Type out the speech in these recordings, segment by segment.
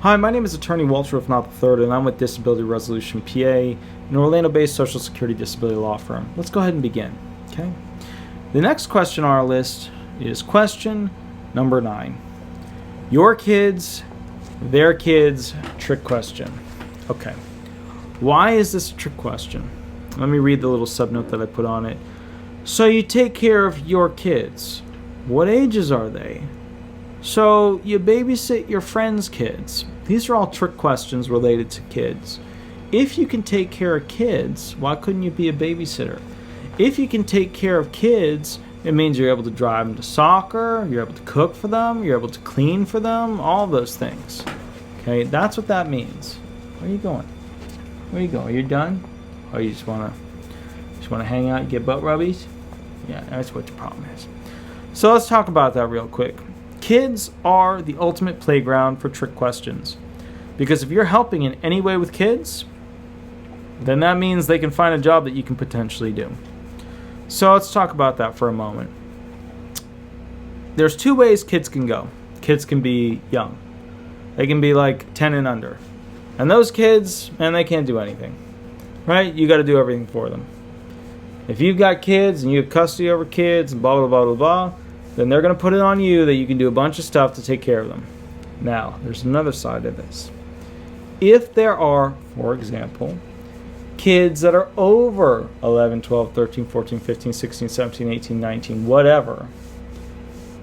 Hi, my name is attorney Walter Rudolph Hnot III, and I'm with Disability Resolution PA, an Orlando-based Social Security disability law firm. Let's go ahead and begin. Okay. The next question on our list is question number 9. Your kids, their kids, trick question. Okay. Why is this a trick question? Let me read the little subnote that I put on it. So you take care of your kids. What ages are they? So you babysit your friends' kids. These are all trick questions related to kids. If you can take care of kids, why couldn't you be a babysitter? If you can take care of kids, it means you're able to drive them to soccer, you're able to cook for them, you're able to clean for them, all those things. Okay, that's what that means. Where are you going? Where are you going? Are you done? Or you just wanna hang out and get butt rubbies? Yeah, that's what the problem is. So let's talk about that real quick. Kids are the ultimate playground for trick questions. Because if you're helping in any way with kids, then that means they can find a job that you can potentially do. So let's talk about that for a moment. There's 2 ways kids can go. Kids can be young. They can be like 10 and under. And those kids, man, they can't do anything. Right? You got to do everything for them. If you've got kids and you have custody over kids and blah, blah, blah, blah, blah, then they're going to put it on you that you can do a bunch of stuff to take care of them. Now, there's another side to this. If there are, for example, kids that are over 11, 12, 13, 14, 15, 16, 17, 18, 19, whatever,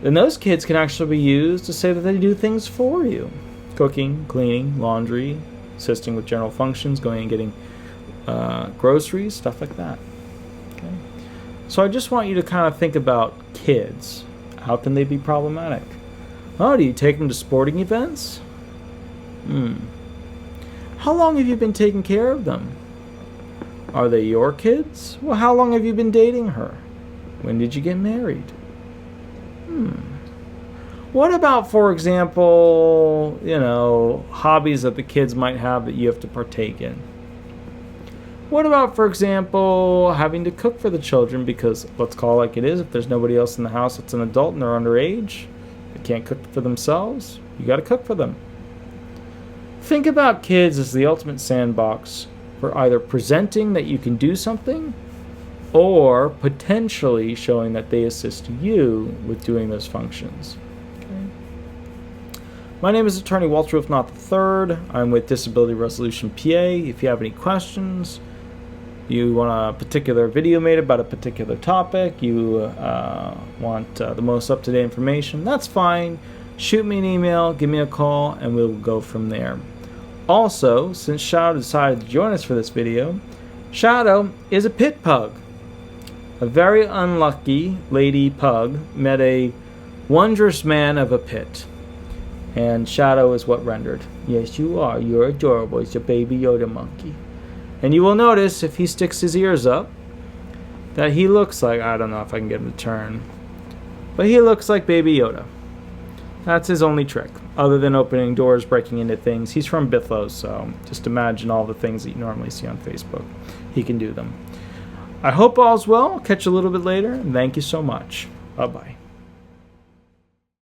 then those kids can actually be used to say that they do things for you. Cooking, cleaning, laundry, assisting with general functions, going and getting groceries, stuff like that. Okay? So I just want you to kind of think about kids. How can they be problematic? Oh, do you take them to sporting events? How long have you been taking care of them? Are they your kids? Well, how long have you been dating her? When did you get married? What about, for example, hobbies that the kids might have that you have to partake in? What about, for example, having to cook for the children because, let's call it like it is, if there's nobody else in the house that's an adult and they're underage, they can't cook for themselves, you got to cook for them. Think about kids as the ultimate sandbox for either presenting that you can do something or potentially showing that they assist you with doing those functions. Okay. My name is attorney Walter Rudolph Hnot III. I'm with Disability Resolution PA. If you have any questions, you want a particular video made about a particular topic, you want the most up-to-date information, that's fine. Shoot me an email, give me a call, and we'll go from there. Also, since Shadow decided to join us for this video, Shadow is a pit pug. A very unlucky lady pug met a wondrous man of a pit. And Shadow is what rendered. Yes, you are. You're adorable. It's a baby Yoda monkey. And you will notice if he sticks his ears up that he looks like, I don't know if I can get him to turn, but he looks like Baby Yoda. That's his only trick, other than opening doors, breaking into things. He's from Bithlos, so just imagine all the things that you normally see on Facebook. He can do them. I hope all's well. I'll catch you a little bit later, and thank you so much. Bye-bye.